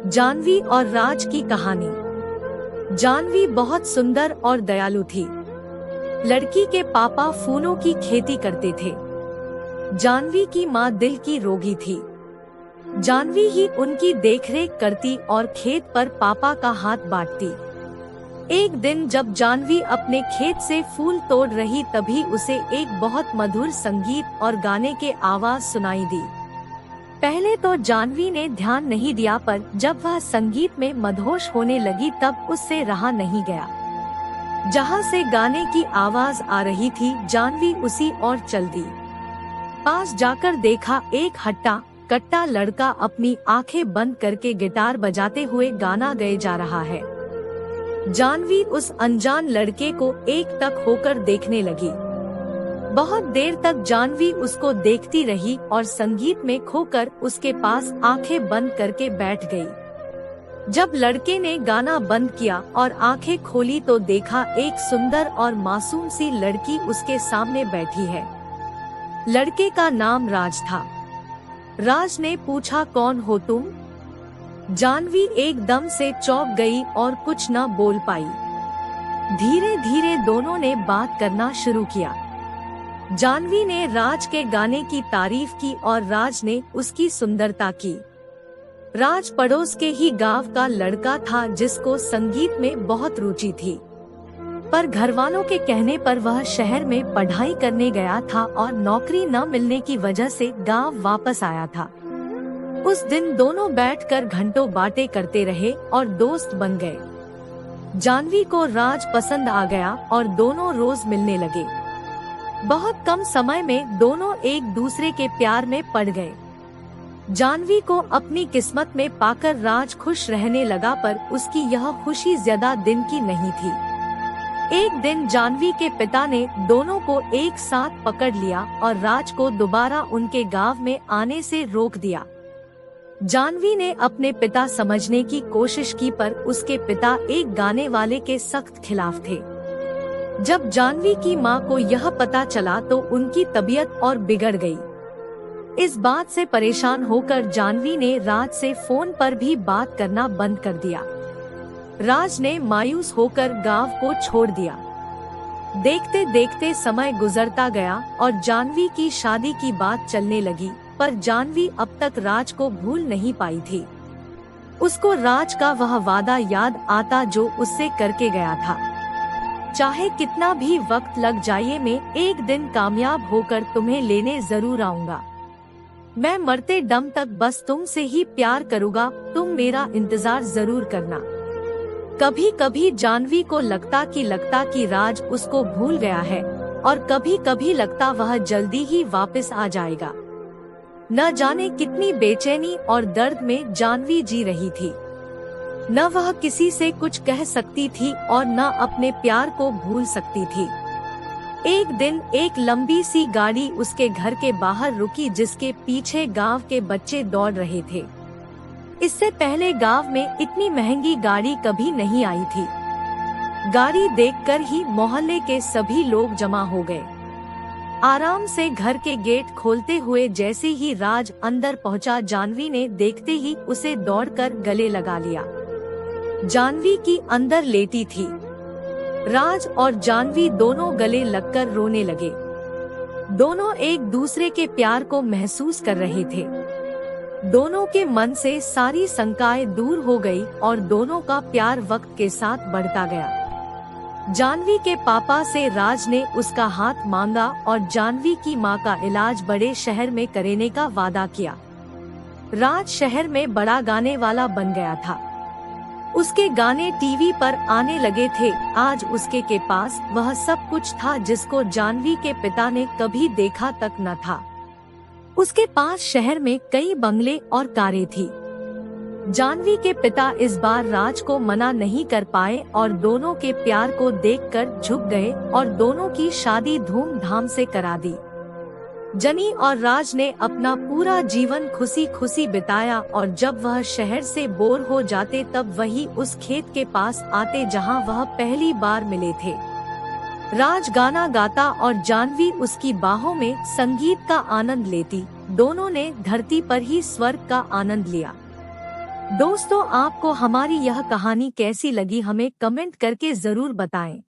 जानवी और राज की कहानी। जानवी बहुत सुंदर और दयालु थी। लड़की के पापा फूलों की खेती करते थे। जानवी की माँ दिल की रोगी थी। जानवी ही उनकी देखरेख करती और खेत पर पापा का हाथ बांटती। एक दिन जब जानवी अपने खेत से फूल तोड़ रही तभी उसे एक बहुत मधुर संगीत और गाने के आवाज सुनाई दी। पहले तो जानवी ने ध्यान नहीं दिया, पर जब वह संगीत में मदहोश होने लगी तब उससे रहा नहीं गया। जहाँ से गाने की आवाज आ रही थी जानवी उसी ओर चल दी। पास जाकर देखा एक हट्टा कट्टा लड़का अपनी आंखें बंद करके गिटार बजाते हुए गाना गाए जा रहा है। जानवी उस अनजान लड़के को एकटक होकर देखने लगी। बहुत देर तक जानवी उसको देखती रही और संगीत में खोकर उसके पास आंखें बंद करके बैठ गई। जब लड़के ने गाना बंद किया और आंखें खोली तो देखा एक सुंदर और मासूम सी लड़की उसके सामने बैठी है। लड़के का नाम राज था। राज ने पूछा, कौन हो तुम? जानवी एकदम से चौंक गई और कुछ न बोल पाई। धीरे धीरे दोनों ने बात करना शुरू किया। जानवी ने राज के गाने की तारीफ की और राज ने उसकी सुंदरता की। राज पड़ोस के ही गांव का लड़का था जिसको संगीत में बहुत रुचि थी, पर घरवालों के कहने पर वह शहर में पढ़ाई करने गया था और नौकरी न मिलने की वजह से गांव वापस आया था। उस दिन दोनों बैठकर घंटों बातें करते रहे और दोस्त बन गए। जानवी को राज पसंद आ गया और दोनों रोज मिलने लगे। बहुत कम समय में दोनों एक दूसरे के प्यार में पड़ गए। जानवी को अपनी किस्मत में पाकर राज खुश रहने लगा, पर उसकी यह खुशी ज्यादा दिन की नहीं थी। एक दिन जानवी के पिता ने दोनों को एक साथ पकड़ लिया और राज को दोबारा उनके गांव में आने से रोक दिया। जानवी ने अपने पिता समझने की कोशिश की, पर उसके पिता एक गाने वाले के सख्त खिलाफ थे। जब जानवी की माँ को यह पता चला तो उनकी तबीयत और बिगड़ गई। इस बात से परेशान होकर जानवी ने राज से फोन पर भी बात करना बंद कर दिया। राज ने मायूस होकर गांव को छोड़ दिया। देखते देखते समय गुजरता गया और जानवी की शादी की बात चलने लगी, पर जानवी अब तक राज को भूल नहीं पाई थी। उसको राज का वह वादा याद आता जो उससे करके गया था। चाहे कितना भी वक्त लग जाए, मैं एक दिन कामयाब होकर तुम्हें लेने जरूर आऊंगा। मैं मरते दम तक बस तुमसे ही प्यार करूंगा, तुम मेरा इंतजार जरूर करना। कभी कभी जानवी को लगता कि राज उसको भूल गया है और कभी कभी लगता वह जल्दी ही वापस आ जाएगा। न जाने कितनी बेचैनी और दर्द में जानवी जी रही थी। न वह किसी से कुछ कह सकती थी और न अपने प्यार को भूल सकती थी। एक दिन एक लंबी सी गाड़ी उसके घर के बाहर रुकी जिसके पीछे गांव के बच्चे दौड़ रहे थे। इससे पहले गांव में इतनी महंगी गाड़ी कभी नहीं आई थी। गाड़ी देखकर ही मोहल्ले के सभी लोग जमा हो गए। आराम से घर के गेट खोलते हुए जैसे ही राज अंदर पहुंचा, जानवी ने देखते ही उसे दौड़कर गले लगा लिया। जानवी की अंदर लेटी थी। राज और जानवी दोनों गले लगकर रोने लगे। दोनों एक दूसरे के प्यार को महसूस कर रहे थे। दोनों के मन से सारी शंकाएं दूर हो गई और दोनों का प्यार वक्त के साथ बढ़ता गया। जानवी के पापा से राज ने उसका हाथ मांगा और जानवी की माँ का इलाज बड़े शहर में कराने का वादा किया। राज शहर में बड़ा गाने वाला बन गया था। उसके गाने टीवी पर आने लगे थे। आज उसके के पास वह सब कुछ था जिसको जानवी के पिता ने कभी देखा तक न था। उसके पास शहर में कई बंगले और कारें थी। जानवी के पिता इस बार राज को मना नहीं कर पाए और दोनों के प्यार को देखकर झुक गए और दोनों की शादी धूमधाम से करा दी। जनी और राज ने अपना पूरा जीवन खुशी खुशी बिताया और जब वह शहर से बोर हो जाते तब वही उस खेत के पास आते जहां वह पहली बार मिले थे। राज गाना गाता और जानवी उसकी बाहों में संगीत का आनंद लेती। दोनों ने धरती पर ही स्वर्ग का आनंद लिया। दोस्तों, आपको हमारी यह कहानी कैसी लगी हमें कमेंट करके जरूर बताएं।